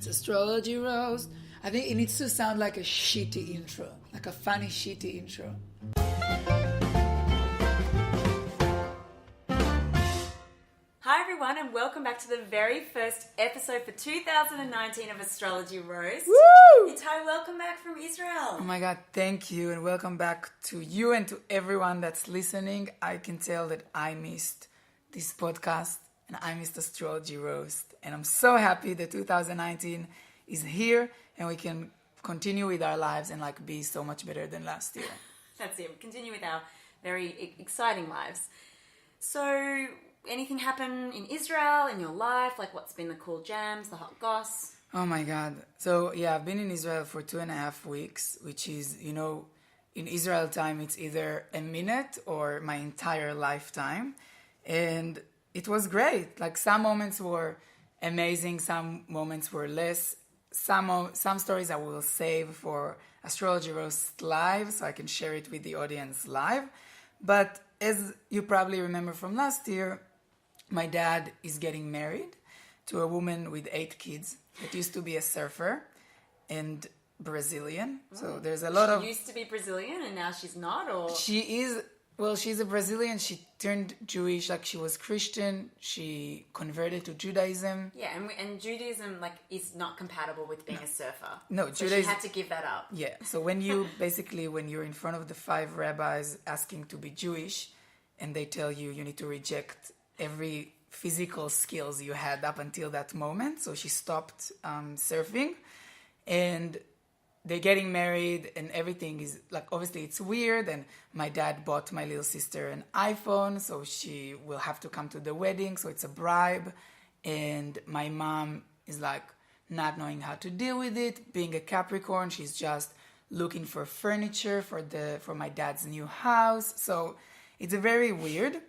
It's Astrology Roast. I think it needs to sound like a shitty intro, like a funny shitty intro. Hi everyone and welcome back to the very first episode for 2019 of Astrology Roast. Woo! Itai, welcome back from Israel. Oh my God, thank you, and welcome back to you and to everyone that's listening. I can tell that I missed this podcast and I missed Astrology Roast, and I'm so happy that 2019 is here and we can continue with our lives and be so much better than last year. That's it. We continue with our very exciting lives. So, anything happen in Israel, in your life? What's been the cool jams, the hot goss? Oh my God. So, yeah, I've been in Israel for 2.5 weeks, which is, in Israel time, it's either a minute or my entire lifetime. And it was great. Some moments were amazing, some moments were less. Some stories I will save for Astrology Roast Live, so I can share it with the audience live. But as you probably remember from last year, my dad is getting married to a woman with 8 kids that used to be a surfer and Brazilian. So there's a lot She used to be Brazilian and now she's not, or? She's a Brazilian. She turned Jewish, she was Christian. She converted to Judaism. Yeah, and Judaism, is not compatible with being a surfer. No, so Judaism. She had to give that up. Yeah, so when you're in front of the 5 rabbis asking to be Jewish, and they tell you need to reject every physical skills you had up until that moment. So she stopped surfing, and they're getting married, and everything is obviously it's weird. And my dad bought my little sister an iPhone, so she will have to come to the wedding. So it's a bribe, and my mom is not knowing how to deal with it. Being a Capricorn, she's just looking for furniture for my dad's new house. So it's very weird.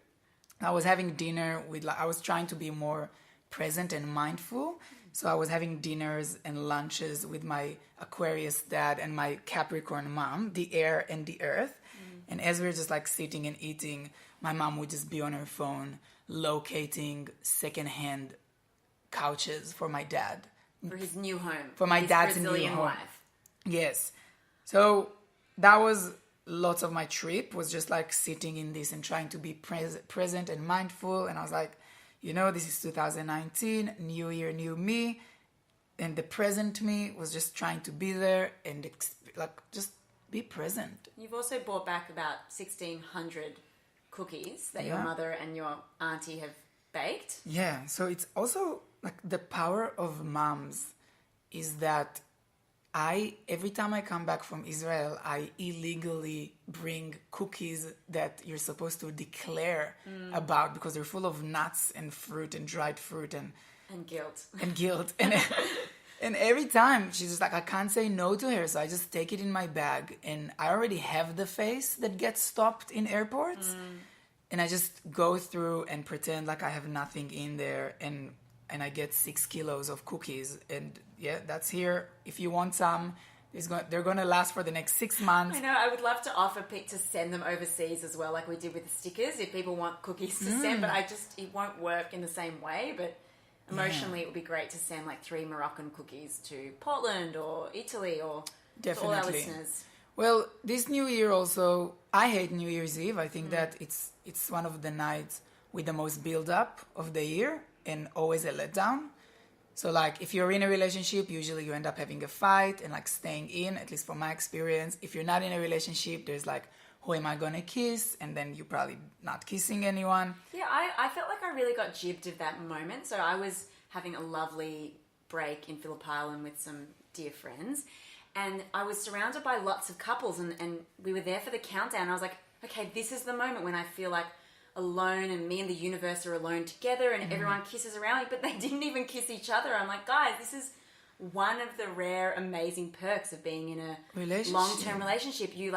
I was having dinner I was trying to be more present and mindful. So I was having dinners and lunches with my Aquarius dad and my Capricorn mom, the air and the earth. And as we were just sitting and eating, my mom would just be on her phone locating secondhand couches for my dad. For his new home. For my dad's Brazilian new home. wife. Yes. So that was lots of my trip, was just sitting in this and trying to be present and mindful. And I was this is 2019, new year, new me. And the present me was just trying to be there and just be present. You've also brought back about 1,600 cookies that your mother and your auntie have baked. Yeah, so it's also the power of moms is that every time I come back from Israel, I illegally bring cookies that you're supposed to declare about because they're full of nuts and fruit and dried fruit and guilt. And guilt. And every time she's just I can't say no to her. So I just take it in my bag, and I already have the face that gets stopped in airports. And I just go through and pretend I have nothing in there, and I get 6 kilos of cookies, and yeah, that's here. If you want some, they're going to last for the next 6 months. I know. I would love to offer Pete to send them overseas as well, like we did with the stickers, if people want cookies to send, but it won't work in the same way. But emotionally, it would be great to send 3 Moroccan cookies to Portland or Italy or to all our listeners. Well, this New Year also, I hate New Year's Eve. I think that it's one of the nights with the most build-up of the year and always a letdown. So, if you're in a relationship, usually you end up having a fight and, staying in, at least from my experience. If you're not in a relationship, there's, who am I going to kiss? And then you're probably not kissing anyone. Yeah, I felt like I really got jibbed at that moment. So I was having a lovely break in Phillip Island with some dear friends. And I was surrounded by lots of couples, and we were there for the countdown. I was like, okay, this is the moment when I feel alone, and me and the universe are alone together, and everyone kisses around me, but they didn't even kiss each other. I'm like, guys, this is one of the rare, amazing perks of being in a long-term relationship. You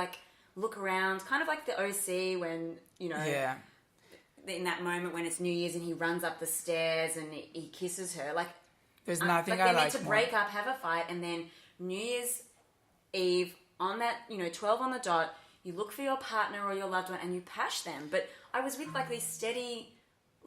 look around, kind of like the OC when, in that moment when it's New Year's and he runs up the stairs and he kisses her. There's nothing I like. They're meant to break up, have a fight, and then New Year's Eve on that, 12 on the dot, you look for your partner or your loved one and you pash them. But I was with these steady,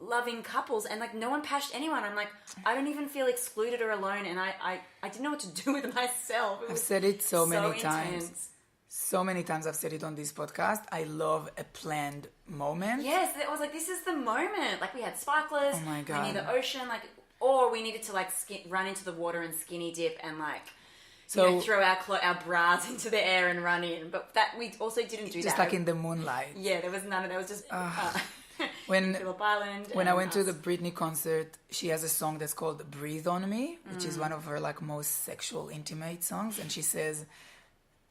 loving couples, and like no one pashed anyone. I'm like, I don't even feel excluded or alone, and I didn't know what to do with myself. I've said it so many intense. times. So many times I've said it on this podcast. I love a planned moment. Yes, I was like, this is the moment. Like we had sparklers. Oh my God. We near the ocean, like, or we needed to like run into the water and skinny dip and like. So throw our bras into the air and run in, but that we also didn't do just that. like in the moonlight. Yeah, there was none of that. It was just when Phillip Island. When I went to the Britney concert, she has a song that's called "Breathe on Me," which is one of her like most sexual, intimate songs, and she says,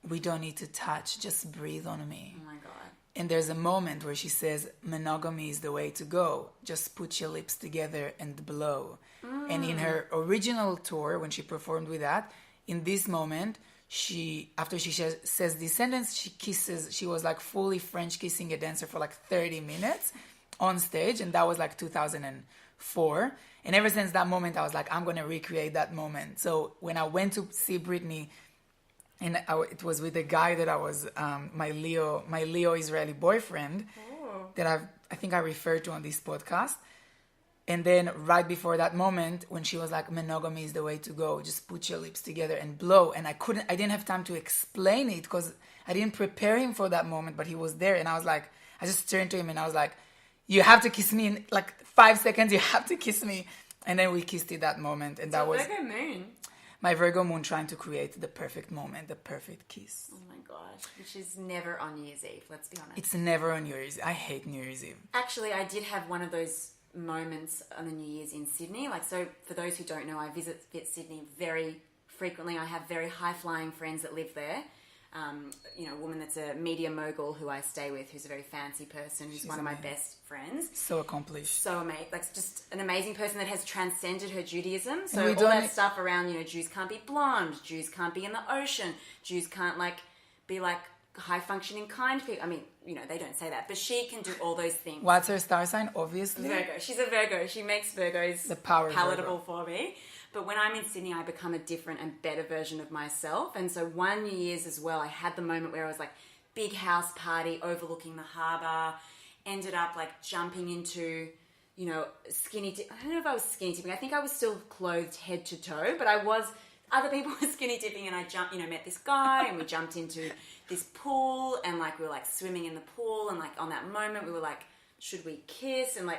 "We don't need to touch, just breathe on me." Oh my God! And there's a moment where she says, "Monogamy is the way to go. Just put your lips together and blow." And in her original tour, when she performed with that. In this moment, after she says this sentence, she was like fully French kissing a dancer for like 30 minutes on stage. And that was like 2004. And ever since that moment, I was like, I'm going to recreate that moment. So when I went to see Britney, and it was with a guy that I was, my Leo Israeli boyfriend, that I think I referred to on this podcast. And then right before that moment, when she was like, monogamy is the way to go, just put your lips together and blow. And I didn't have time to explain it because I didn't prepare him for that moment, but he was there. And I was like, I just turned to him and I was like, you have to kiss me in like 5 seconds. You have to kiss me. And then we kissed at that moment. And that was Virgo moon. My Virgo moon trying to create the perfect moment, the perfect kiss. Oh my gosh, which is never on New Year's Eve, let's be honest. It's never on New Year's. I hate New Year's Eve. Actually, I did have one of those moments on the New Year's in Sydney. Like, so for those who don't know, I visit Sydney very frequently. I have very high-flying friends that live there. A woman that's a media mogul who I stay with, who's a very fancy person, who's one of my best friends. So accomplished. So amazing. Like, just an amazing person that has transcended her Judaism. So all that stuff around, Jews can't be blonde, Jews can't be in the ocean, Jews can't, be high-functioning, kind people. I mean, they don't say that, but she can do all those things. What's her star sign? Obviously. Virgo. She's a Virgo. She makes Virgos palatable for me. But when I'm in Sydney, I become a different and better version of myself. And so one New Year's as well, I had the moment where I was like, big house party overlooking the harbour, ended up jumping into, skinny dip. I don't know if I was skinny dipping. I think I was still clothed head to toe, but other people were skinny dipping, and I jumped, met this guy, and we jumped into this pool, and we were swimming in the pool, and on that moment we were should we kiss? And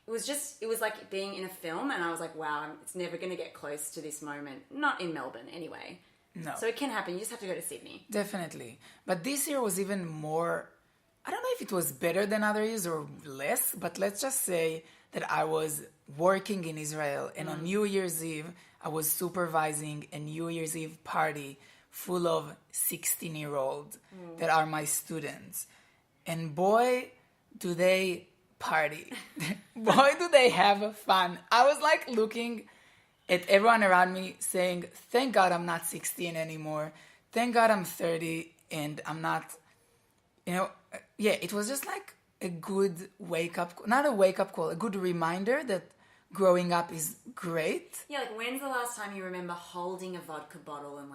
it was like being in a film, and I was like, wow, it's never going to get close to this moment. Not in Melbourne anyway. No. So it can happen. You just have to go to Sydney. Definitely. But this year was even more, I don't know if it was better than other years or less, but let's just say that I was working in Israel, and on New Year's Eve, I was supervising a New Year's Eve party full of 16-year-olds that are my students. And boy, do they party. Boy, do they have fun. I was looking at everyone around me saying, thank God I'm not 16 anymore. Thank God I'm 30 and I'm not, it was just a good not a wake-up call, a good reminder that growing up is great. Yeah, when's the last time you remember holding a vodka bottle and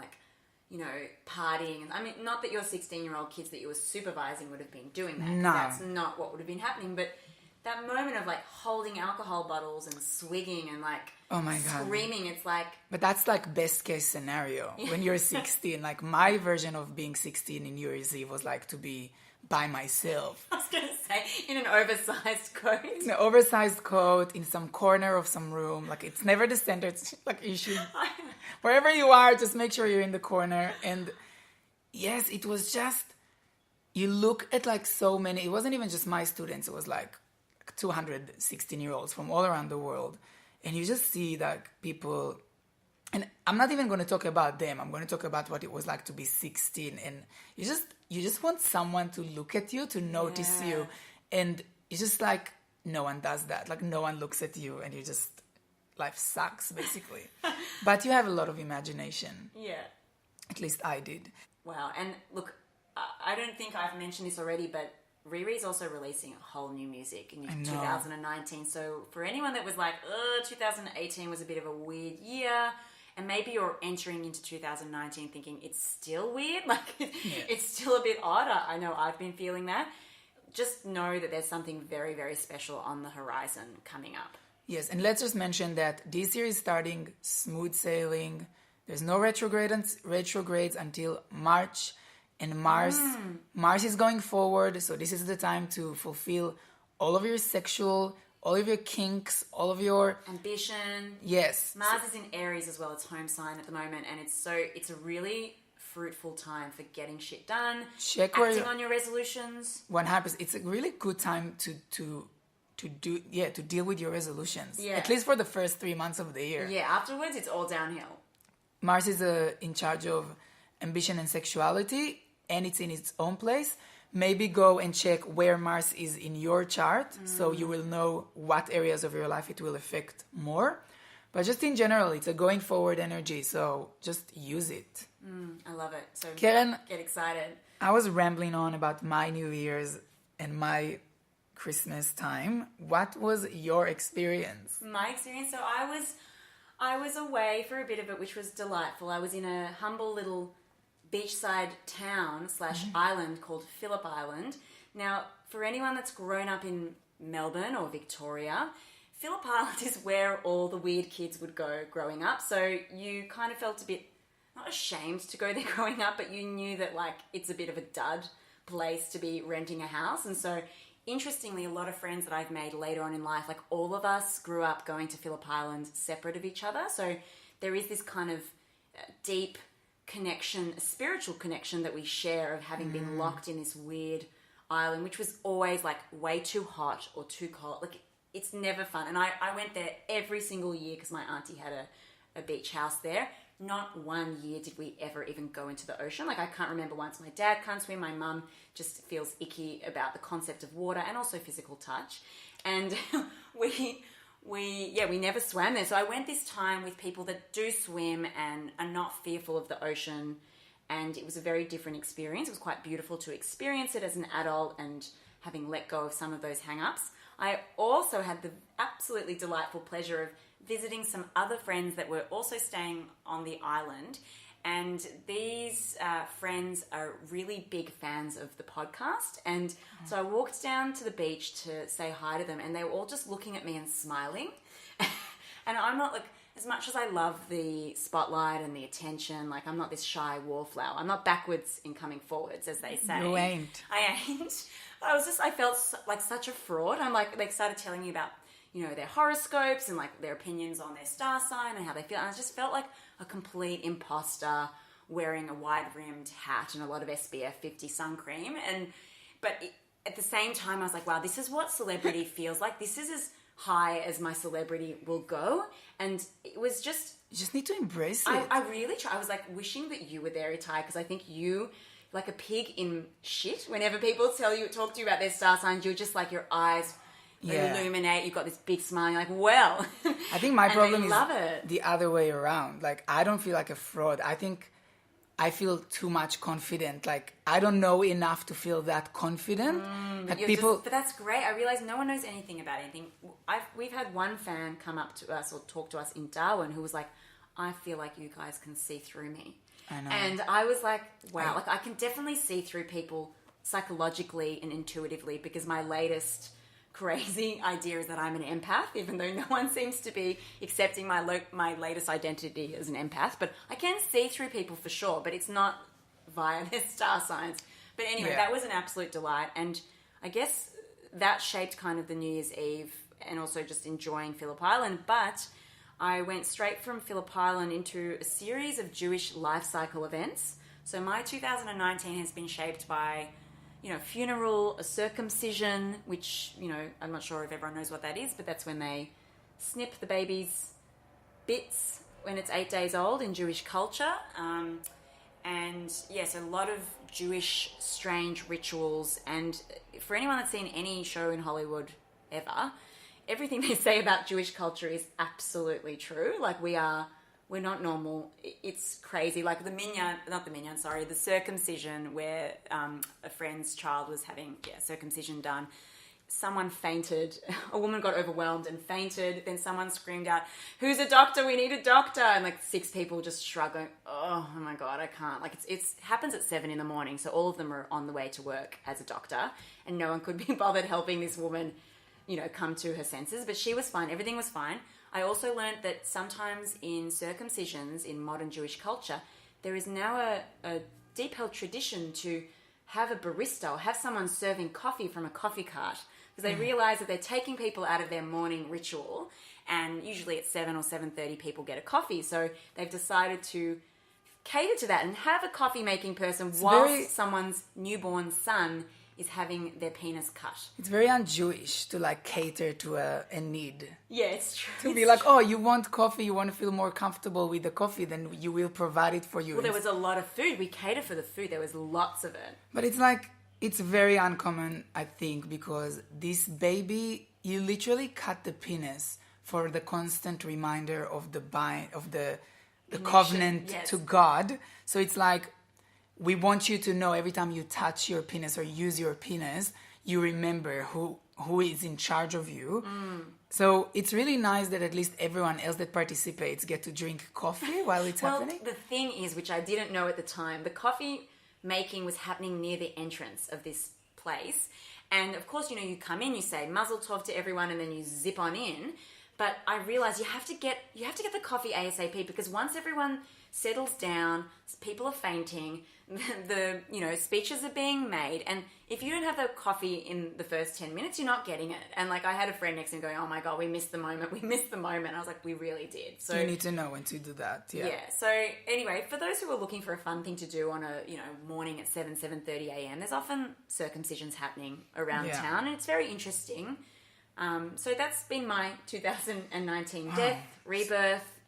partying? I mean, not that your 16-year-old kids that you were supervising would have been doing that. No. That's not what would have been happening. But that moment of holding alcohol bottles and swigging and oh my God, screaming, it's But that's best case scenario when you're 16. My version of being 16 in New Year's Eve was to be by myself. I was going to say, in an oversized coat. In an oversized coat, in some corner of some room. It's never the center. It's you should, wherever you are, just make sure you're in the corner. And yes, it was just, you look at so many, it wasn't even just my students. It was 200 16-year-olds from all around the world. And you just see people, and I'm not even going to talk about them. I'm going to talk about what it was like to be 16. And you just want someone to look at you, to notice you. And it's just no one does that. No one looks at you and you just, life sucks basically. But you have a lot of imagination. Yeah. At least I did. Wow. And look, I don't think I've mentioned this already, but Riri's also releasing whole new music in 2019. So for anyone that was 2018 was a bit of a weird year, and maybe you're entering into 2019 thinking it's still weird, it's still a bit odd. I know I've been feeling that. just know that there's something very, very special on the horizon coming up. Yes, and let's just mention that this year is starting smooth sailing. There's no retrogrades until March, and Mars is going forward. So this is the time to fulfill all of your sexual, all of your kinks, all of your ambition. Yes. Mars is in Aries as well. It's home sign at the moment, and it's a really fruitful time for getting shit done. Acting on your resolutions. 100%. It's a really good time to deal with your resolutions. Yeah. At least for the first 3 months of the year. Yeah, afterwards it's all downhill. Mars is in charge of ambition and sexuality, and it's in its own place. Maybe go and check where Mars is in your chart, so you will know what areas of your life it will affect more. But just in general, it's a going forward energy, so just use it. I love it. So Karen, get excited. I was rambling on about my New Year's and my Christmas time. What was your experience? My experience, so I was away for a bit of it, which was delightful. I was in a humble little beachside town / island called Phillip Island. Now, for anyone that's grown up in Melbourne or Victoria, Phillip Island is where all the weird kids would go growing up. So you kind of felt a bit, not ashamed to go there growing up, but you knew that like it's a bit of a dud place to be renting a house. And so interestingly, a lot of friends that I've made later on in life, like all of us grew up going to Phillip Island separate of each other. So there is this kind of deep connection, a spiritual connection that we share of having been locked in this weird island, which was always like way too hot or too cold. Like it's never fun. And I went there every single year because my auntie had a beach house there. Not one year did we ever even go into the ocean. Like I can't remember once. My dad can't swim. My mum just feels icky about the concept of water and also physical touch. And we never swam there. So I went this time with people that do swim and are not fearful of the ocean. And it was a very different experience. It was quite beautiful to experience it as an adult and having let go of some of those hang-ups. I also had the absolutely delightful pleasure of visiting some other friends that were also staying on the island. And these friends are really big fans of the podcast. And so I walked down to the beach to say hi to them, and they were all just looking at me and smiling. And I'm not like, as much as I love the spotlight and the attention, like I'm not this shy wallflower. I'm not backwards in coming forwards, as they say. You ain't. I ain't. I felt like such a fraud. I'm like, they started telling me about, you know, their horoscopes and like their opinions on their star sign and how they feel. And I just felt like a complete imposter wearing a wide-rimmed hat and a lot of SPF 50 sun cream. But at the same time, I was like, wow, this is what celebrity feels like. This is as high as my celebrity will go. And it was just... You just need to embrace it. I really try. I was like wishing that you were there, Itai, because I think you... like a pig in shit. Whenever people talk to you about their star signs, you're just like your eyes illuminate. You've got this big smile. You're like, well. I think my problem is it. the other way around. Like, I don't feel like a fraud. I think I feel too much confident. Like, I don't know enough to feel that confident. But that's great. I realize no one knows anything about anything. We've had one fan come up to us or talk to us in Darwin who was like, I feel like you guys can see through me. I know. And I was like, wow, like I can definitely see through people psychologically and intuitively, because my latest crazy idea is that I'm an empath, even though no one seems to be accepting my latest identity as an empath. But I can see through people for sure, but it's not via their star signs. But anyway, that was an absolute delight. And I guess that shaped kind of the New Year's Eve and also just enjoying Phillip Island. But I went straight from Phillip Island into a series of Jewish life cycle events. So my 2019 has been shaped by, you know, funeral, a circumcision, which, you know, I'm not sure if everyone knows what that is, but that's when they snip the baby's bits when it's 8 days old in Jewish culture. And yes, a lot of Jewish strange rituals. And for anyone that's seen any show in Hollywood ever, everything they say about Jewish culture is absolutely true. Like we're not normal. It's crazy. Like the circumcision where a friend's child was having circumcision done. someone fainted. A woman got overwhelmed and fainted. Then someone screamed out, "Who's a doctor? We need a doctor!" And like 6 people just shrugging. Oh my God, I can't. Like it's happens at 7 a.m, so all of them are on the way to work as a doctor, and no one could be bothered helping this woman, come to her senses. But she was fine. Everything was fine. I also learned that sometimes in circumcisions in modern Jewish culture, there is now a deep-held tradition to have a barista or have someone serving coffee from a coffee cart, because they realize that they're taking people out of their morning ritual, and usually at 7 or 7:30 people get a coffee. So they've decided to cater to that and have a coffee-making person while someone's newborn son is having their penis cut. It's very un-Jewish to like cater to a need. Yeah, it's true. To be like, oh, you want coffee, you want to feel more comfortable with the coffee, then you will provide it for you. Well, there was a lot of food. We cater for the food. There was lots of it. But it's like, it's very uncommon, I think, because this baby, you literally cut the penis for the constant reminder of the covenant to God. So it's like, we want you to know every time you touch your penis or use your penis, you remember who is in charge of you. So it's really nice that at least everyone else that participates get to drink coffee while it's happening. Well, the thing is, which I didn't know at the time, the coffee making was happening near the entrance of this place. And of course, you come in, you say Mazel Tov to everyone, and then you zip on in. But I realized you have to get the coffee ASAP, because once everyone settles down, people are fainting, the speeches are being made, and if you don't have the coffee in the first 10 minutes, you're not getting it. And like I had a friend next to me going, "Oh my God, we missed the moment. I was like, we really did. So you need to know when to do that. Yeah. So anyway, for those who are looking for a fun thing to do on a morning at 7:30 a.m, there's often circumcisions happening around town, and it's very interesting. So that's been my 2019 death, rebirth,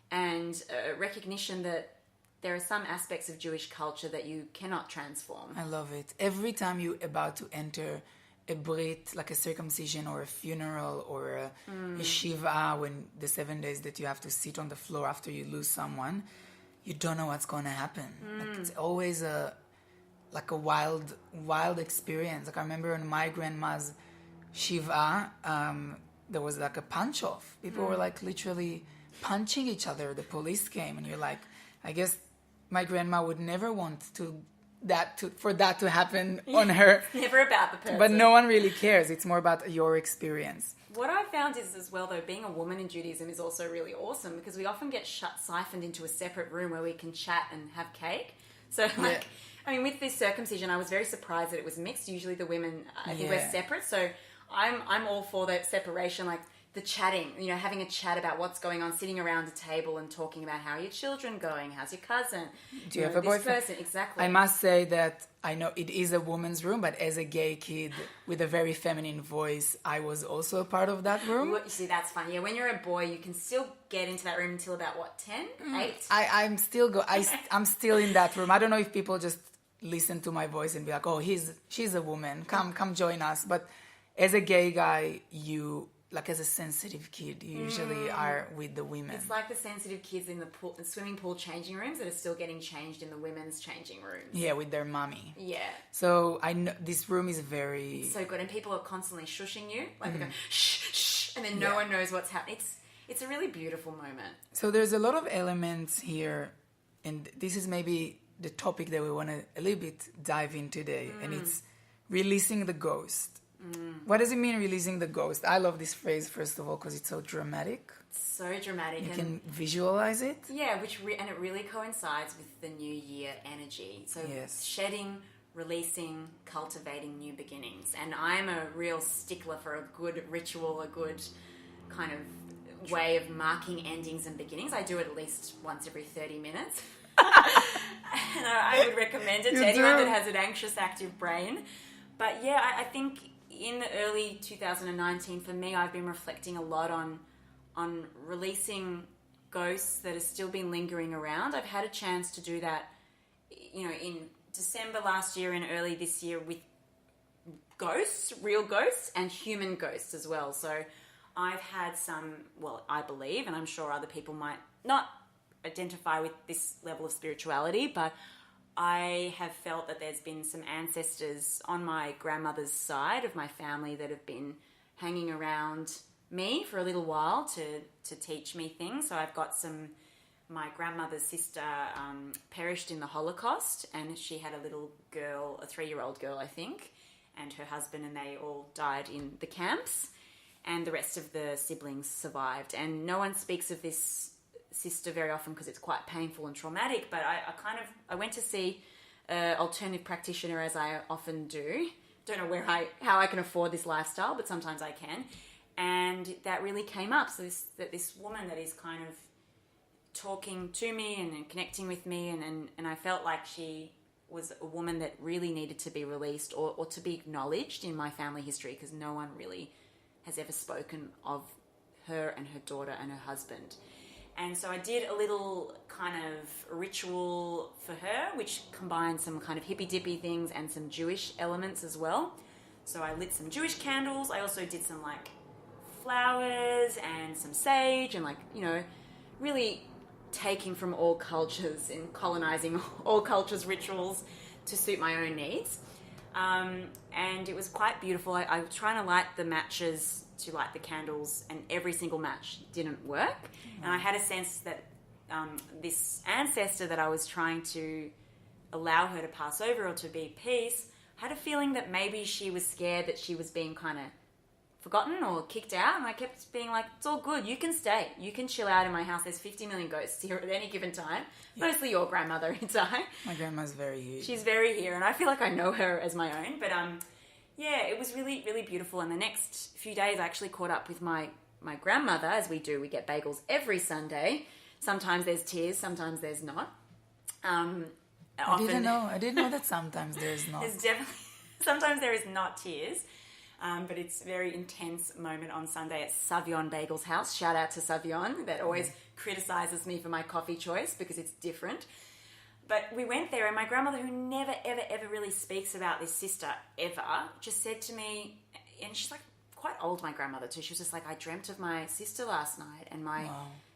and recognition that there are some aspects of Jewish culture that you cannot transform. I love it. Every time you're about to enter a brit, like a circumcision or a funeral or a shiva, when the 7 days that you have to sit on the floor after you lose someone, you don't know what's going to happen. Like it's always a wild experience. Like I remember on my grandma's shiva, there was like a punch off. People were like literally punching each other. The police came, and you're like, I guess my grandma would never want for that to happen on her. It's never about the person. But no one really cares. It's more about your experience. What I found is as well, though, being a woman in Judaism is also really awesome, because we often get siphoned into a separate room where we can chat and have cake. So with this circumcision, I was very surprised that it was mixed. Usually the women, I think, we're separate. So I'm all for that separation, like the chatting, having a chat about what's going on, sitting around a table and talking about how your children going, how's your cousin, do you have a boyfriend? Person. Exactly. I must say that I know it is a woman's room, but as a gay kid with a very feminine voice, I was also a part of that room. You see, that's fun. Yeah, when you're a boy, you can still get into that room until about what, 10, 8? I'm still in that room. I don't know if people just listen to my voice and be like, "Oh, she's a woman. Come join us." But as a gay guy, like as a sensitive kid, you usually are with the women. It's like the sensitive kids in the swimming pool changing rooms that are still getting changed in the women's changing rooms. Yeah, with their mommy. Yeah. So I know this room is very... It's so good, and people are constantly shushing you. Like they go, shh, shh, and then no one knows what's happening. It's a really beautiful moment. So there's a lot of elements here, and this is maybe the topic that we want to a little bit dive in today, and it's releasing the ghost. What does it mean, releasing the ghost? I love this phrase, first of all, because it's so dramatic. It's so dramatic. You can visualize it. Yeah, and it really coincides with the new year energy. So shedding, releasing, cultivating new beginnings. And I'm a real stickler for a good ritual, a good kind of way of marking endings and beginnings. I do it at least once every 30 minutes. And I would recommend it to anyone that has an anxious, active brain. But yeah, I think in the early 2019, for me, I've been reflecting a lot on releasing ghosts that have still been lingering around. I've had a chance to do that, in December last year and early this year with ghosts, real ghosts, and human ghosts as well. So I've had some, I believe, and I'm sure other people might not identify with this level of spirituality, but I have felt that there's been some ancestors on my grandmother's side of my family that have been hanging around me for a little while to teach me things. So I've got my grandmother's sister perished in the Holocaust, and she had a little girl, a 3-year-old girl, I think, and her husband, and they all died in the camps, and the rest of the siblings survived. And no one speaks of this sister very often because it's quite painful and traumatic, but I went to see an alternative practitioner, as I often do. Don't know how I can afford this lifestyle, but sometimes I can. And that really came up. So this woman that is kind of talking to me and connecting with me, and I felt like she was a woman that really needed to be released or to be acknowledged in my family history, because no one really has ever spoken of her and her daughter and her husband. And so I did a little kind of ritual for her, which combined some kind of hippy-dippy things and some Jewish elements as well. So I lit some Jewish candles. I also did some like flowers and some sage and really taking from all cultures and colonizing all cultures' rituals to suit my own needs. And it was quite beautiful. I was trying to light the matches to light the candles, and every single match didn't work. Mm-hmm. And I had a sense that this ancestor that I was trying to allow her to pass over or to be peace, had a feeling that maybe she was scared that she was being kind of forgotten or kicked out. And I kept being like, it's all good. You can stay. You can chill out in my house. There's 50 million ghosts here at any given time. Yeah. Mostly your grandmother, Itai. My grandma's very here. She's very here, and I feel like I know her as my own. But yeah, it was really, really beautiful. And the next few days I actually caught up with my grandmother, as we do. We get bagels every Sunday. Sometimes there's tears, sometimes there's not. I didn't know that sometimes there's not. There's definitely, sometimes there is not tears. But it's a very intense moment on Sunday at Savion Bagel's house. Shout out to Savion, that always criticises me for my coffee choice because it's different. But we went there, and my grandmother, who never, ever, ever really speaks about this sister ever, just said to me, and she's like quite old, my grandmother too. She was just like, I dreamt of my sister last night and my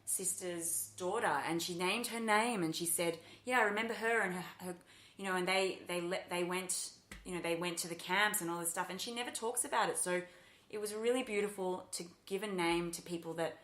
sister's daughter, and she named her name, and she said, yeah, I remember her and her and they went to the camps and all this stuff, and she never talks about it. So it was really beautiful to give a name to people that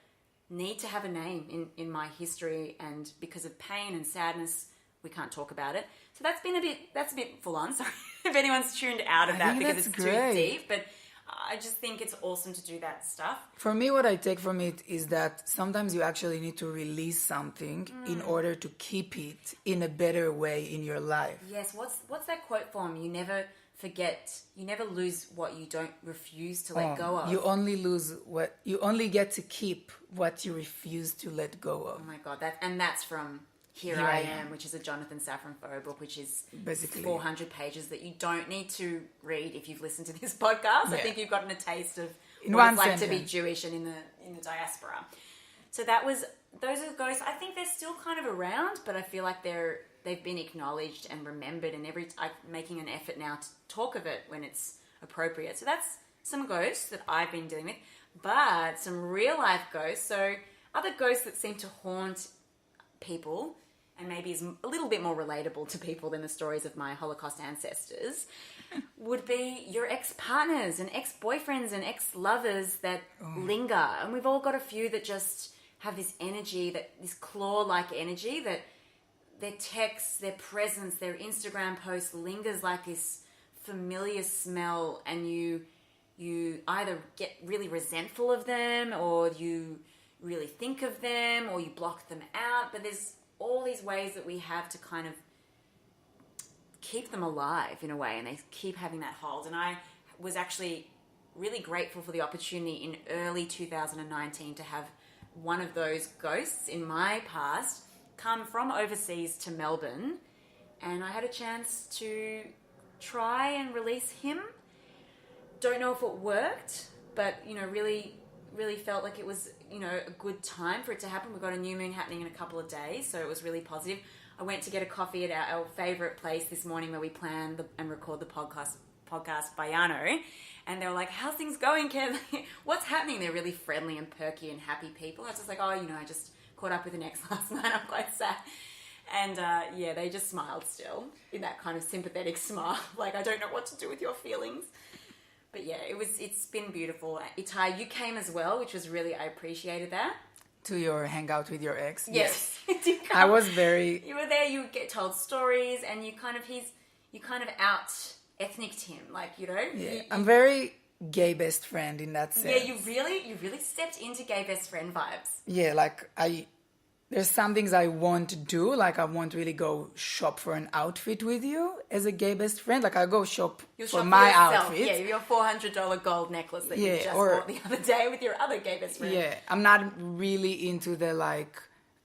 need to have a name in my history, and because of pain and sadness, we can't talk about it. So that's a bit full on. Sorry if anyone's tuned out of that because it's too deep, but I just think it's awesome to do that stuff. For me, what I take from it is that sometimes you actually need to release something in order to keep it in a better way in your life. Yes. What's that quote from? You never forget, you never lose what you don't refuse to let go of. You only get to keep what you refuse to let go of. Oh my God. That's from Here I Am, which is a Jonathan Safran Foer book, which is basically 400 pages that you don't need to read if you've listened to this podcast. Yeah. I think you've gotten a taste of what it's like to be Jewish and in the diaspora. So those are ghosts. I think they're still kind of around, but I feel like they've been acknowledged and remembered, and I'm making an effort now to talk of it when it's appropriate. So that's some ghosts that I've been dealing with, but some real life ghosts. So other ghosts that seem to haunt people, and maybe is a little bit more relatable to people than the stories of my Holocaust ancestors, would be your ex-partners and ex-boyfriends and ex-lovers that linger. And we've all got a few that just have this energy, this claw-like energy, that their texts, their presence, their Instagram posts lingers like this familiar smell, and you either get really resentful of them, or you really think of them, or you block them out. But there's all these ways that we have to kind of keep them alive in a way, and they keep having that hold. And I was actually really grateful for the opportunity in early 2019 to have one of those ghosts in my past come from overseas to Melbourne, and I had a chance to try and release him. Don't know if it worked, but really felt like it was a good time for it to happen. We've got a new moon happening in a couple of days, so it was really positive. I went to get a coffee at our favourite place this morning where we plan and record the podcast Bayano, and they were like, how's things going, Kev? What's happening? They're really friendly and perky and happy people. I was just like, I just caught up with an ex last night. I'm quite sad. And they just smiled still in that kind of sympathetic smile. Like, I don't know what to do with your feelings. But yeah, it's been beautiful. Itai, you came as well, which was really, I appreciated that. To your hangout with your ex? Yes. I was very... You were there, you get told stories, and you kind of out ethnic'd him, like, you know? Yeah, I'm very gay best friend in that sense. Yeah, you really stepped into gay best friend vibes. Yeah, like there's some things I won't do, like I won't really go shop for an outfit with you as a gay best friend. Like I go shop for my outfit. Yeah, your $400 gold necklace that you just bought the other day with your other gay best friend. Yeah, I'm not really into the like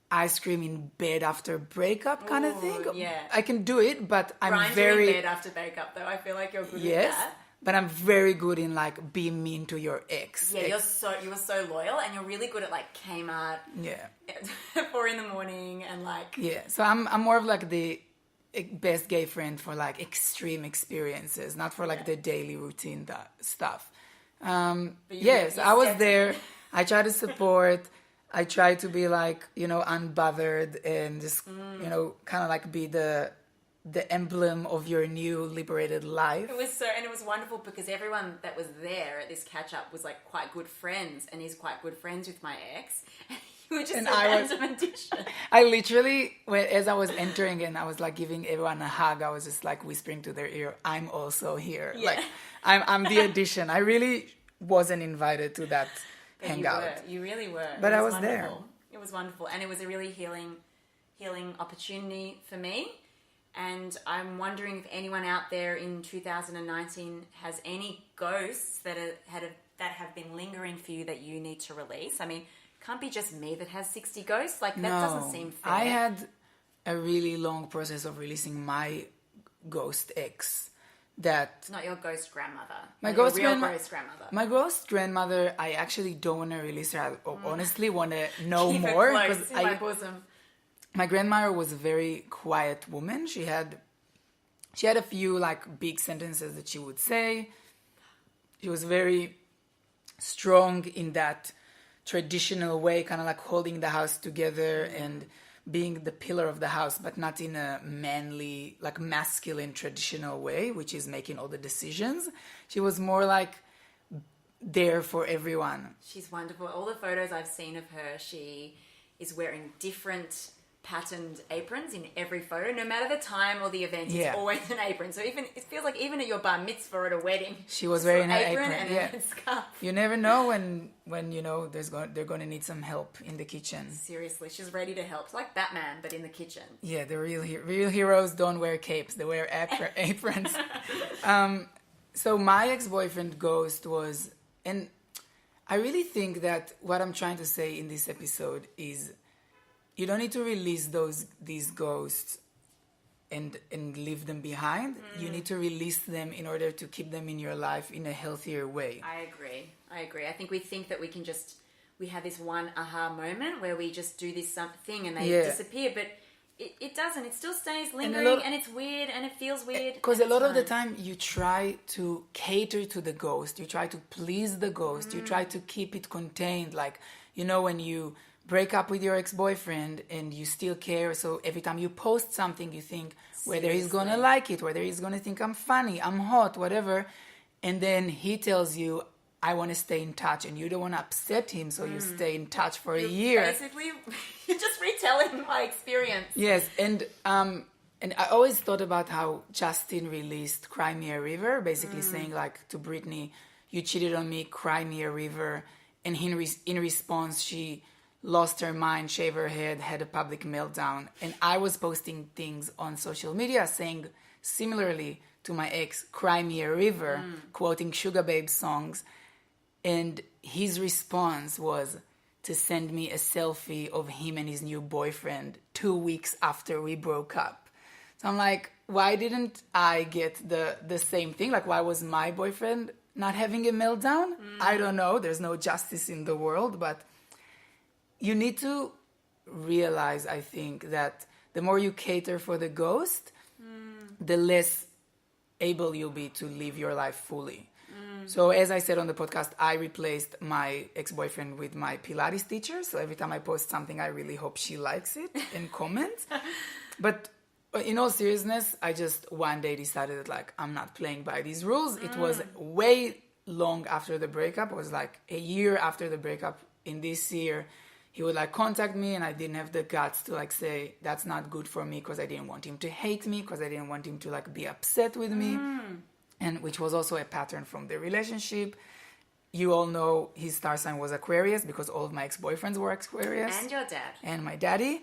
ice cream in bed after breakup kind of thing. Yeah. I can do it, but I'm Grind very... in bed after breakup though. I feel like you're good at that. But I'm very good in like being mean to your ex. Yeah, you were so loyal, and you're really good at like Kmart. Yeah. At 4 a.m. and like. Yeah, so I'm more of like the best gay friend for like extreme experiences, not for like the daily routine stuff. Yes, I was there. I try to support. I try to be like, you know, unbothered and just, you know, kind of like be the emblem of your new liberated life. It was wonderful because everyone that was there at this catch up was like quite good friends, and he's quite good friends with my ex. And you were just a random addition. I literally, as I was entering and I was like giving everyone a hug, I was just like whispering to their ear, "I'm also here." Yeah. Like I'm the addition. I really wasn't invited to that hangout. You really were. But I was there. It was wonderful, and it was a really healing opportunity for me. And I'm wondering if anyone out there in 2019 has any ghosts that have been lingering for you that you need to release. I mean, it can't be just me that has 60 ghosts. Like, that doesn't seem fair. I had a really long process of releasing my ghost ex. Not your ghost grandmother. My ghost grandmother. My ghost grandmother, I actually don't want to release her. I honestly want to know Keep more. Her close in my bosom. My grandmother was a very quiet woman. She had a few like big sentences that she would say. She was very strong in that traditional way, kind of like holding the house together and being the pillar of the house, but not in a manly, like masculine traditional way, which is making all the decisions. She was more like there for everyone. She's wonderful. All the photos I've seen of her, she is wearing different patterned aprons in every photo, no matter the time or the event. It's always an apron. So it feels like even at your bar mitzvah or at a wedding, she was wearing an apron and a scarf. You never know when you know they're going to need some help in the kitchen. Seriously, she's ready to help. It's like Batman, but in the kitchen. Yeah, the real heroes don't wear capes; they wear aprons. So my ex-boyfriend ghost was, and I really think that what I'm trying to say in this episode is, you don't need to release these ghosts and leave them behind. You need to release them in order to keep them in your life in a healthier way. I agree. I think we think that we have this one aha moment where we just do this something and they disappear, but it doesn't. It still stays lingering, and it's weird, and it feels weird. Because a lot of the time you try to cater to the ghost. You try to please the ghost. You try to keep it contained. Like, you know, when you break up with your ex-boyfriend and you still care, so every time you post something you think whether he's gonna like it, whether he's gonna think I'm funny, I'm hot, whatever, and then he tells you, I want to stay in touch, and you don't want to upset him, so you stay in touch for a year. Basically, you're just retelling my experience. Yes, and I always thought about how Justin released Cry Me a River, basically saying like to Britney, you cheated on me, cry me a river, and in response she lost her mind, shaved her head, had a public meltdown. And I was posting things on social media saying similarly to my ex, Cry Me a River, quoting Sugar Babe songs. And his response was to send me a selfie of him and his new boyfriend 2 weeks after we broke up. So I'm like, why didn't I get the same thing? Like, why was my boyfriend not having a meltdown? I don't know. There's no justice in the world, but you need to realize, I think, that the more you cater for the ghost, the less able you'll be to live your life fully. So as I said on the podcast, I replaced my ex-boyfriend with my Pilates teacher. So every time I post something, I really hope she likes it and comments. But in all seriousness, I just one day decided that like I'm not playing by these rules. It was way long after the breakup. It was like a year after the breakup. In this year, he would like contact me, and I didn't have the guts to like say that's not good for me, because I didn't want him to hate me, because I didn't want him to like be upset with me, and which was also a pattern from the relationship. You all know his star sign was Aquarius, because all of my ex-boyfriends were Aquarius. And your dad. And my daddy.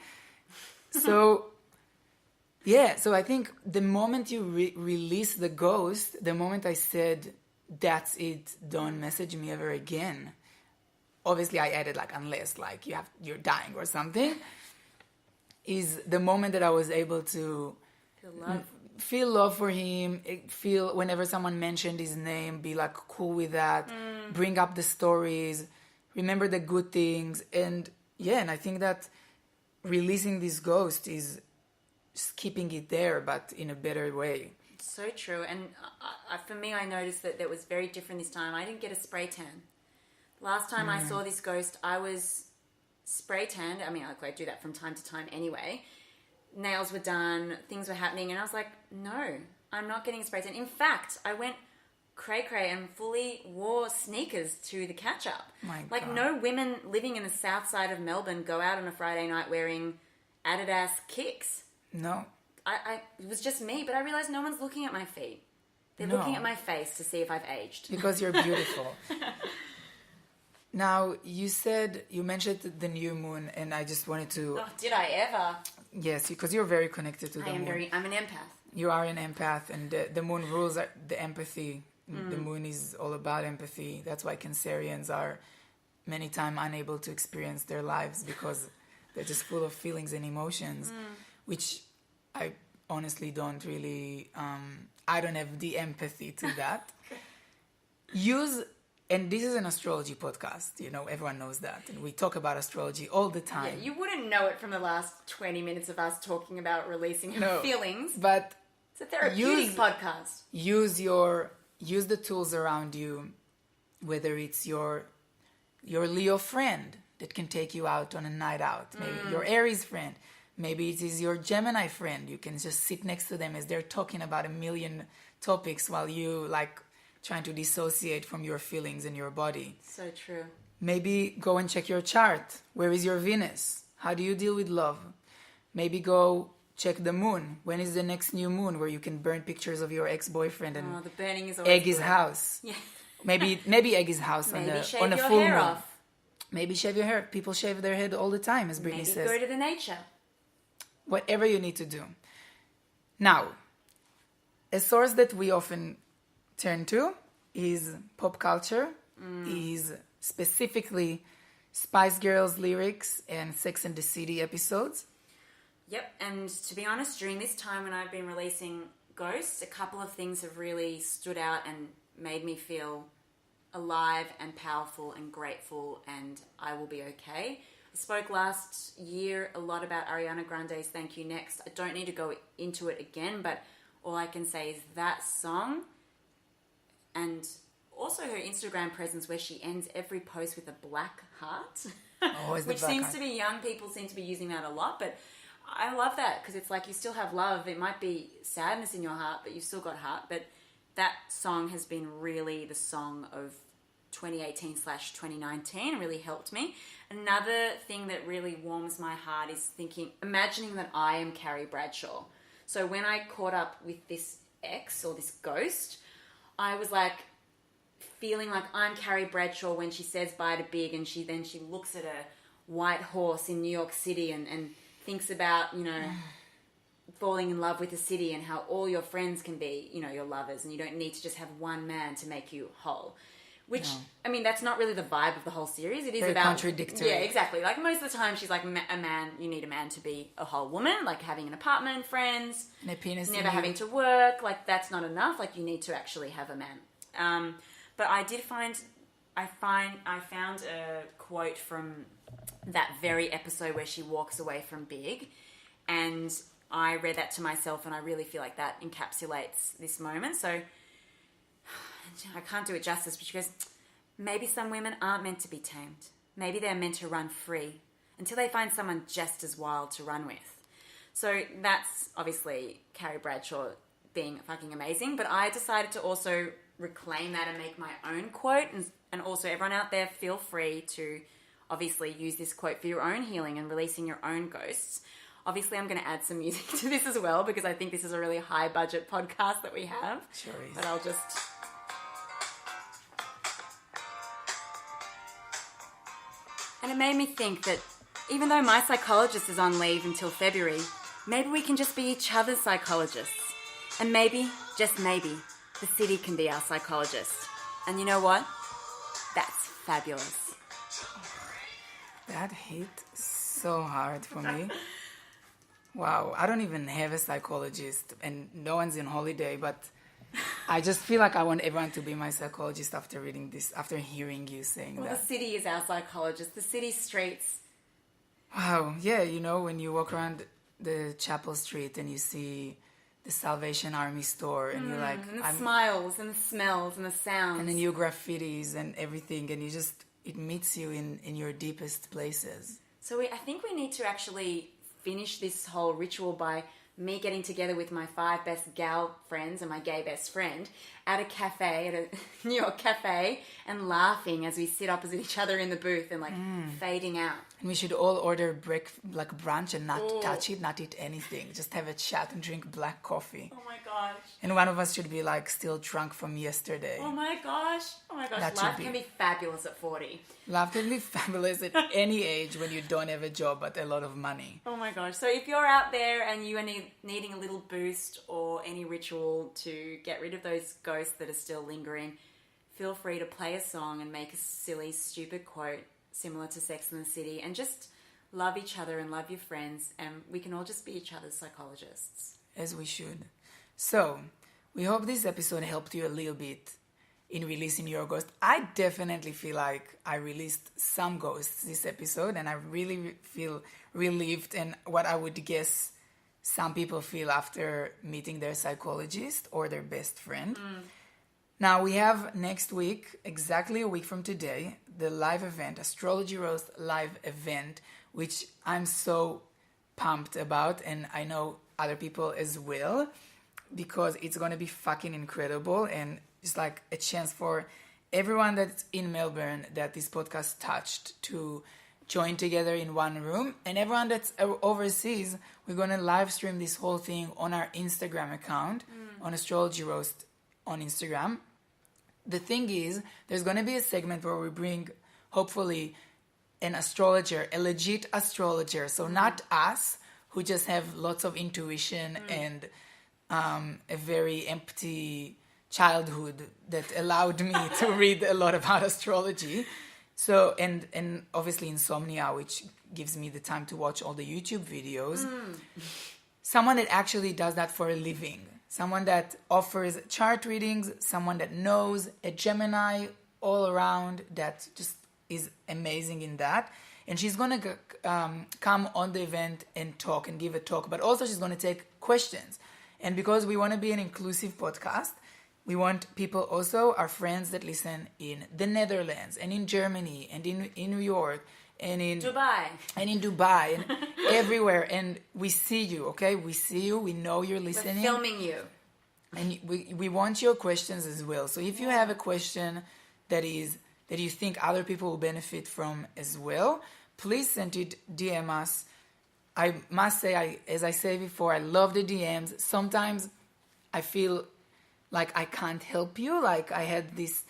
So, yeah. So I think the moment you release the ghost, the moment I said, that's it, don't message me ever again. Obviously I added like, unless like you're dying or something, is the moment that I was able to feel love for him, feel whenever someone mentioned his name, be like cool with that, bring up the stories, remember the good things. And I think that releasing this ghost is just keeping it there, but in a better way. So true. And for me, I noticed that was very different this time. I didn't get a spray tan. Last time I saw this ghost, I was spray tanned. I mean, I do that from time to time anyway. Nails were done, things were happening, and I was like, no, I'm not getting spray tan. In fact, I went cray-cray and fully wore sneakers to the catch-up. Like, no women living in the south side of Melbourne go out on a Friday night wearing Adidas kicks. No. It was just me, but I realized no one's looking at my feet. They're looking at my face to see if I've aged. Because you're beautiful. Now, you mentioned the new moon, and I just wanted to... Oh, did I ever? Yes, because you're very connected to the moon. I'm an empath. You are an empath, and the moon rules the empathy. The moon is all about empathy. That's why Cancerians are many times unable to experience their lives, because they're just full of feelings and emotions, which I honestly don't really... I don't have the empathy to that. And this is an astrology podcast, everyone knows that. And we talk about astrology all the time. Yeah, you wouldn't know it from the last 20 minutes of us talking about releasing our feelings. But it's a therapeutic podcast. Use the tools around you, whether it's your Leo friend that can take you out on a night out, maybe your Aries friend, maybe it is your Gemini friend. You can just sit next to them as they're talking about a million topics while you trying to dissociate from your feelings and your body. So true. Maybe go and check your chart. Where is your Venus? How do you deal with love? Maybe go check the moon. When is the next new moon where you can burn pictures of your ex-boyfriend and the burning is always egg his house? Yeah. maybe egg his house on a full moon. Off. Maybe shave your hair. People shave their head all the time, as Brittany says. Maybe go to the nature. Whatever you need to do. Now, a source that we often turn to is pop culture, is specifically Spice Girls lyrics and Sex and the City episodes. Yep, and to be honest, during this time when I've been releasing Ghosts, a couple of things have really stood out and made me feel alive and powerful and grateful, and I will be okay. I spoke last year a lot about Ariana Grande's Thank You Next. I don't need to go into it again, but all I can say is that song, and also her Instagram presence where she ends every post with a black heart. Always which seems to be, young people seem to be using that a lot, but I love that because it's like you still have love. It might be sadness in your heart, but you've still got heart. But that song has been really the song of 2018/2019, really helped me. Another thing that really warms my heart is imagining that I am Carrie Bradshaw. So when I caught up with this ex or this ghost, I was like feeling like I'm Carrie Bradshaw when she says bye to Big, and she looks at a white horse in New York City and thinks about, falling in love with the city and how all your friends can be, your lovers, and you don't need to just have one man to make you whole. Which, no. I mean, that's not really the vibe of the whole series. It is very about... contradictory. Yeah, exactly. Like, most of the time, she's like, you need a man to be a whole woman. Like, having an apartment, friends. And a penis. Never having to work. Like, that's not enough. Like, you need to actually have a man. But I did I found a quote from that very episode where she walks away from Big. And I read that to myself, and I really feel like that encapsulates this moment. So... I can't do it justice, but she goes, maybe some women aren't meant to be tamed. Maybe they're meant to run free until they find someone just as wild to run with. So that's obviously Carrie Bradshaw being fucking amazing. But I decided to also reclaim that and make my own quote. And also everyone out there, feel free to obviously use this quote for your own healing and releasing your own ghosts. Obviously, I'm going to add some music to this as well because I think this is a really high budget podcast that we have. Sure is. But I'll just... And it made me think that even though my psychologist is on leave until February, maybe we can just be each other's psychologists. And maybe, just maybe, the city can be our psychologist. And you know what? That's fabulous. That hit so hard for me. Wow, I don't even have a psychologist and no one's in holiday, but I just feel like I want everyone to be my psychologist after reading this, after hearing you saying Well, that. the city is our psychologist. The city streets. Wow, yeah, you know, when you walk around the Chapel Street and you see the Salvation Army store and you're like... And the smiles and the smells and the sounds. And the new graffitis and everything, and you just... It meets you in your deepest places. So I think we need to actually finish this whole ritual by me getting together with my 5 best gal friends and my gay best friend at a cafe, at a New York cafe, and laughing as we sit opposite each other in the booth and like fading out. And we should all order brunch and not touch it, not eat anything. Just have a chat and drink black coffee. Oh my gosh. And one of us should be like still drunk from yesterday. Oh my gosh. Oh my gosh. That Life should can be- be fabulous at 40. Love can be fabulous at any age when you don't have a job but a lot of money. Oh my gosh. So if you're out there and you are needing a little boost or any ritual to get rid of those ghosts that are still lingering, feel free to play a song and make a silly, stupid quote similar to Sex and the City and just love each other and love your friends, and we can all just be each other's psychologists. As we should. So, we hope this episode helped you a little bit in releasing your ghost. I definitely feel like I released some ghosts this episode, and I really feel relieved, and what I would guess some people feel after meeting their psychologist or their best friend. Now we have next week, exactly a week from today, the live event, Astrology Roast live event, which I'm so pumped about, and I know other people as well, because it's going to be fucking incredible, and it's like a chance for everyone that's in Melbourne that this podcast touched to join together in one room, and everyone that's overseas, we're going to live stream this whole thing on our Instagram account, on Astrology Roast on Instagram. The thing is, there's going to be a segment where we bring, hopefully, an astrologer, a legit astrologer, so not us, who just have lots of intuition and a very empty childhood that allowed me to read a lot about astrology. So, and obviously insomnia, which gives me the time to watch all the YouTube videos. Someone that actually does that for a living. Someone that offers chart readings, someone that knows, a Gemini all around that just is amazing in that. And she's going to come on the event and talk and give a talk, but also she's going to take questions. And because we want to be an inclusive podcast, we want people also, our friends that listen in the Netherlands and in Germany and in New York and in Dubai and everywhere. And we see you, okay? We see you. We know you're listening. We're filming you. And we want your questions as well. So if you have a question that you think other people will benefit from as well, please send it, DM us. I must say, as I said before, I love the DMs. Sometimes I feel like I can't help you. Like I had this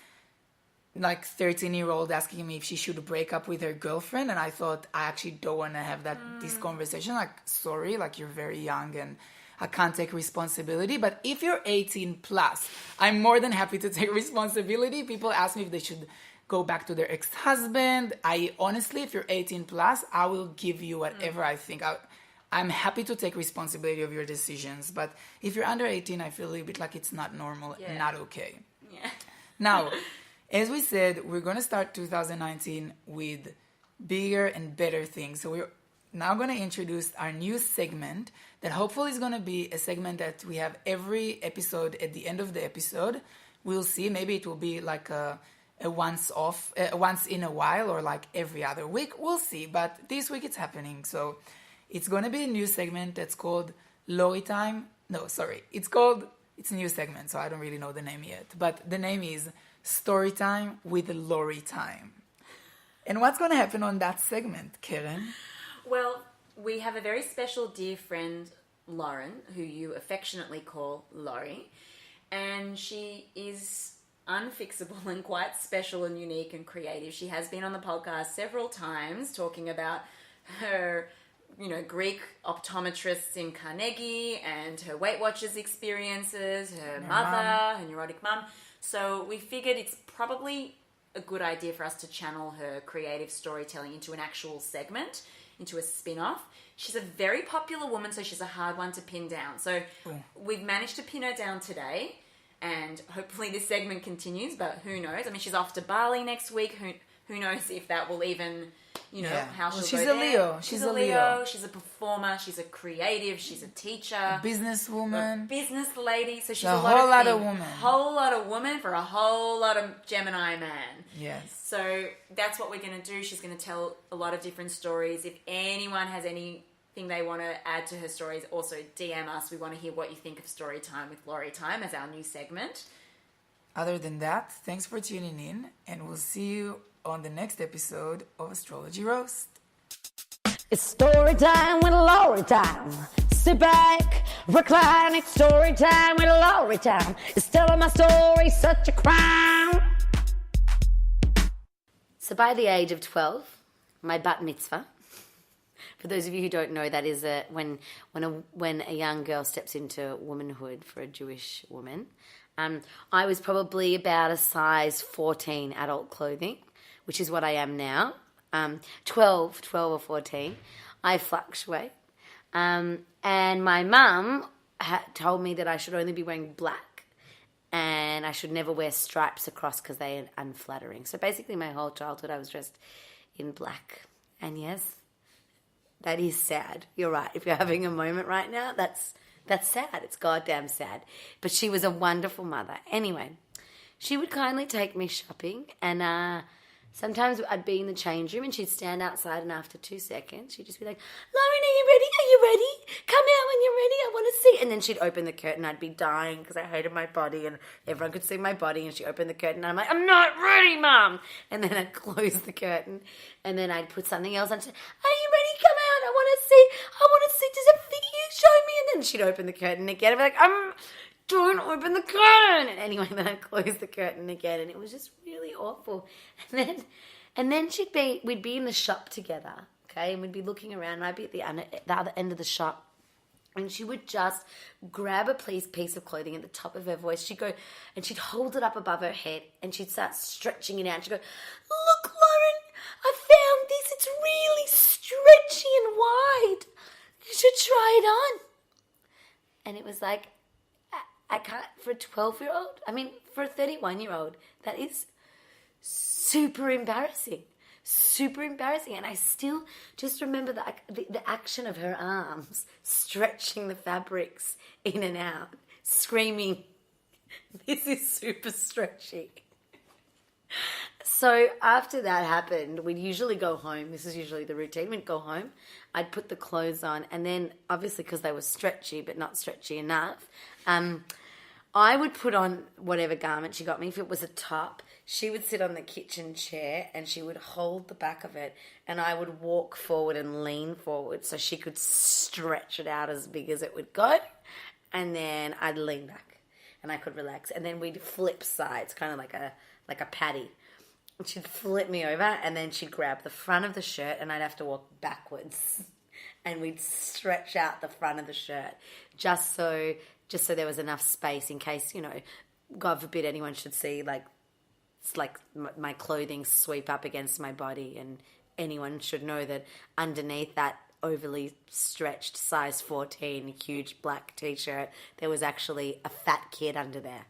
13-year-old asking me if she should break up with her girlfriend, and I thought I actually don't want to have this conversation. Like, sorry, like you're very young and I can't take responsibility. But if you're 18 plus, I'm more than happy to take responsibility. People ask me if they should go back to their ex-husband. I honestly, if you're 18 plus, I will give you whatever I think. I'm happy to take responsibility of your decisions. But if you're under 18, I feel a little bit like it's not normal and not okay. Yeah. Now, as we said, we're going to start 2019 with bigger and better things. So we're now going to introduce our new segment that hopefully is going to be a segment that we have every episode at the end of the episode. We'll see. Maybe it will be like a once in a while, or like every other week. We'll see. But this week it's happening. So It's going to be a new segment that's called Lori Time. No, sorry. It's a new segment, so I don't really know the name yet. But the name is Story Time with Lori Time. And what's going to happen on that segment, Karen? Well, we have a very special dear friend, Lauren, who you affectionately call Laurie. And she is unfixable and quite special and unique and creative. She has been on the podcast several times talking about her, Greek optometrists in Carnegie and her Weight Watchers experiences, her mother, her neurotic mum. So we figured it's probably a good idea for us to channel her creative storytelling into an actual segment, into a spin-off. She's a very popular woman, so she's a hard one to pin down. So we've managed to pin her down today, and hopefully this segment continues, but who knows? I mean, she's off to Bali next week. Who knows if that will even, how she'll she's go a there. Leo. She's a Leo. She's a performer. She's a creative. She's a teacher. A businesswoman. A business lady. So she's a whole lot of woman. Whole lot of woman for a whole lot of Gemini man. Yes. So that's what we're going to do. She's going to tell a lot of different stories. If anyone has anything they want to add to her stories, also DM us. We want to hear what you think of Story Time with Lori Time as our new segment. Other than that, thanks for tuning in, and we'll see you on the next episode of Astrology Roast. It's story time with Lori Time. Sit back, recline, it's story time with Lori Time. It's telling my story, such a crime. So by the age of 12, my bat mitzvah, for those of you who don't know, that is when a young girl steps into womanhood for a Jewish woman. I was probably about a size 14 adult clothing, which is what I am now. 12 or 14. I fluctuate. And my mum told me that I should only be wearing black and I should never wear stripes across because they are unflattering. So basically my whole childhood I was dressed in black. And yes, that is sad. You're right. If you're having a moment right now, that's sad. It's goddamn sad. But she was a wonderful mother. Anyway, she would kindly take me shopping and sometimes I'd be in the change room and she'd stand outside and after 2 seconds she'd just be like, Lauren, are you ready? Are you ready? Come out when you're ready. I want to see. And then she'd open the curtain. I'd be dying because I hated my body and everyone could see my body and she opened the curtain and I'm like, I'm not ready, Mum. And then I'd close the curtain and then I'd put something else on. She'd say, are you ready? Come out. I want to see. Does it fit you? Show me. And then she'd open the curtain again. I'd be like, don't open the curtain. And anyway, then I'd close the curtain again and it was just really awful. And then we'd be in the shop together, okay, and we'd be looking around and I'd be at the other end of the shop and she would just grab a piece of clothing at the top of her voice. She'd go and she'd hold it up above her head and she'd start stretching it out. She'd go, look, Lauren, I found this. It's really stretchy and wide. You should try it on. And it was like, I can't, for a 12-year-old, for a 31-year-old, that is super embarrassing. And I still just remember the action of her arms stretching the fabrics in and out, screaming, this is super stretchy. So after that happened, we'd usually go home. This is usually the routine. We'd go home. I'd put the clothes on. And then, obviously, because they were stretchy but not stretchy enough, I would put on whatever garment she got me. If it was a top, she would sit on the kitchen chair and she would hold the back of it and I would walk forward and lean forward so she could stretch it out as big as it would go. And then I'd lean back and I could relax. And then we'd flip sides, kind of like a patty. And she'd flip me over and then she'd grab the front of the shirt and I'd have to walk backwards. And we'd stretch out the front of the shirt just so there was enough space in case, God forbid anyone should see, it's like my clothing sweep up against my body and anyone should know that underneath that overly stretched size 14 huge black t-shirt, there was actually a fat kid under there.